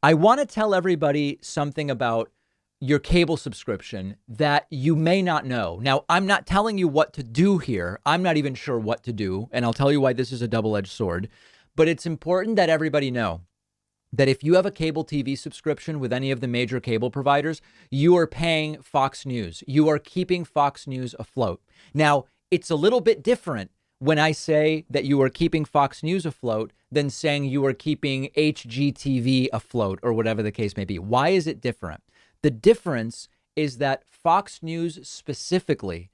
I want to tell everybody something about your cable subscription that you may not know. Now, I'm not telling you what to do here. I'm not even sure what to do, and I'll tell you why this is a double-edged sword. But it's important that everybody know that if you have a cable TV subscription with any of the major cable providers, you are paying Fox News. You are keeping Fox News afloat. Now, it's a little bit different when I say that you are keeping Fox News afloat than saying you are keeping HGTV afloat or whatever the case may be. Why is it different? The difference is that Fox News specifically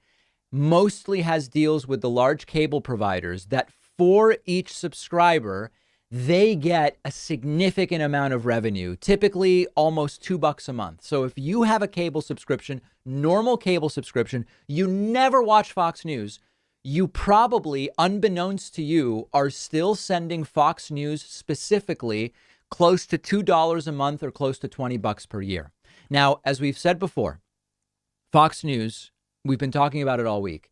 mostly has deals with the large cable providers that for each subscriber, they get a significant amount of revenue, typically almost $2 a month. So if you have a cable subscription, normal cable subscription, you never watch Fox News, you probably, unbeknownst to you, are still sending Fox News specifically close to $2 a month or close to $20 per year. Now, as we've said before, Fox News, we've been talking about it all week.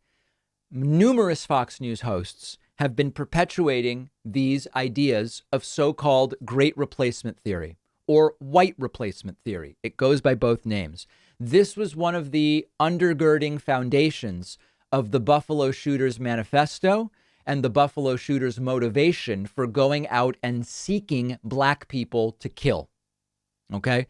Numerous Fox News hosts have been perpetuating these ideas of so-called great replacement theory or white replacement theory. It goes by both names. This was one of the undergirding foundations of the Buffalo Shooters Manifesto and the Buffalo Shooters motivation for going out and seeking black people to kill. Okay?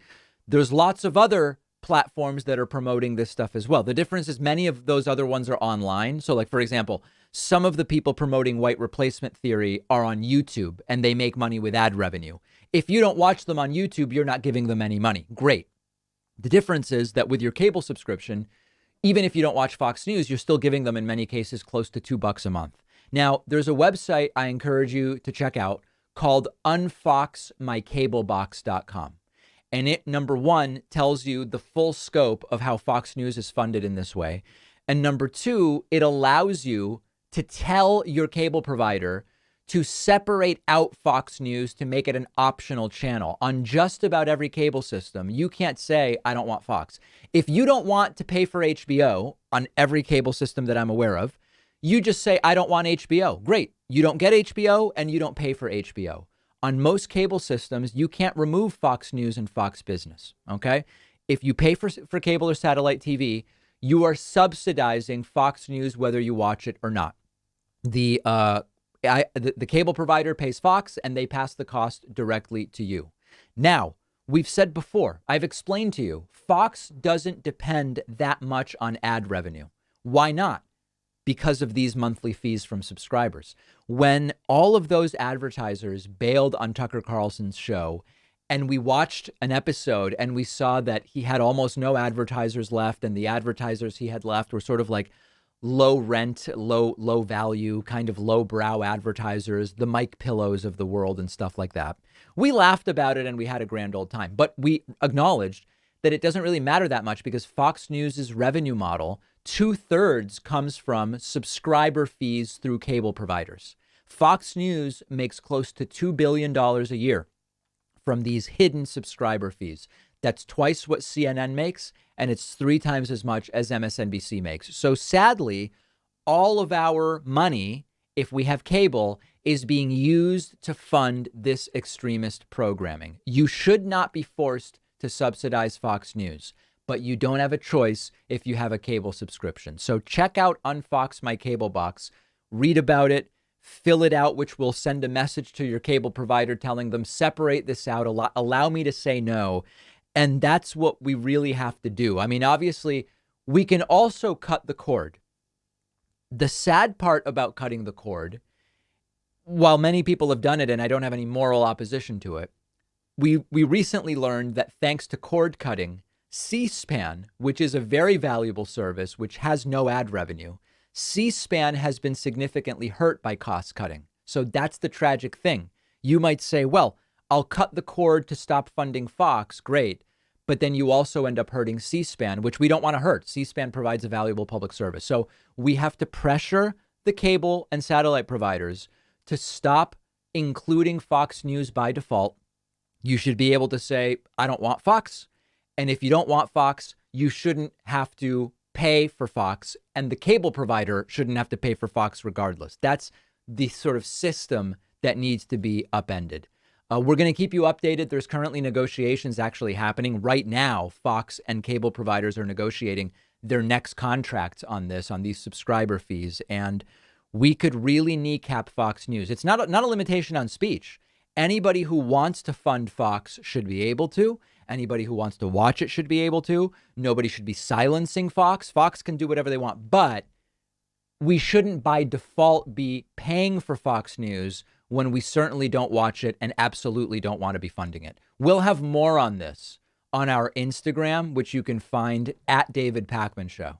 There's lots of other platforms that are promoting this stuff as well. The difference is many of those other ones are online. So like, for example, some of the people promoting white replacement theory are on YouTube and they make money with ad revenue. If you don't watch them on YouTube, you're not giving them any money. Great. The difference is that with your cable subscription, even if you don't watch Fox News, you're still giving them in many cases close to $2 a month. Now, there's a website I encourage you to check out called unfoxmycablebox.com. And it, number one, tells you the full scope of how Fox News is funded in this way. And number two, it allows you to tell your cable provider to separate out Fox News to make it an optional channel. On just about every cable system, you can't say, I don't want Fox. If you don't want to pay for HBO on every cable system that I'm aware of, you just say, I don't want HBO. Great. You don't get HBO and you don't pay for HBO. On most cable systems, you can't remove Fox News and Fox Business, okay? If you pay for cable or satellite TV, you are subsidizing Fox News whether you watch it or not. The cable provider pays Fox and they pass the cost directly to you. Now, we've said before, I've explained to you, Fox doesn't depend that much on ad revenue. Why not? Because of these monthly fees from subscribers. When all of those advertisers bailed on Tucker Carlson's show and we watched an episode and we saw that he had almost no advertisers left and the advertisers he had left were sort of like low rent, low value, kind of low brow advertisers, the Mike Pillows of the world and stuff like that. We laughed about it and we had a grand old time, but we acknowledged that it doesn't really matter that much because Fox News's revenue model, 2/3 comes from subscriber fees through cable providers. Fox News makes close to $2 billion a year from these hidden subscriber fees. That's twice what CNN makes, and it's 3 times as much as MSNBC makes. So sadly, all of our money, if we have cable, is being used to fund this extremist programming. You should not be forced to subsidize Fox News, but you don't have a choice if you have a cable subscription. So check out Unfox My Cable Box, read about it, fill it out, which will send a message to your cable provider telling them, separate this out, allow me to say no. And that's what we really have to do. I mean, obviously, we can also cut the cord. The sad part about cutting the cord, while many people have done it and I don't have any moral opposition to it, we recently learned that thanks to cord cutting, C-SPAN, which is a very valuable service, which has no ad revenue, C-SPAN has been significantly hurt by cost cutting. So that's the tragic thing. You might say, well, I'll cut the cord to stop funding Fox. Great. But then you also end up hurting C-SPAN, which we don't want to hurt. C-SPAN provides a valuable public service. So we have to pressure the cable and satellite providers to stop including Fox News by default. You should be able to say, I don't want Fox. And if you don't want Fox, you shouldn't have to pay for Fox. And the cable provider shouldn't have to pay for Fox regardless. That's the sort of system that needs to be upended. We're going to keep you updated. There's currently negotiations actually happening right now. Fox and cable providers are negotiating their next contracts on this, on these subscriber fees. And we could really kneecap Fox News. It's not a limitation on speech. Anybody who wants to fund Fox should be able to. Anybody who wants to watch it should be able to. Nobody should be silencing Fox. Fox can do whatever they want, but we shouldn't by default be paying for Fox News when we certainly don't watch it and absolutely don't want to be funding it. We'll have more on this on our Instagram, which you can find at David Pakman Show.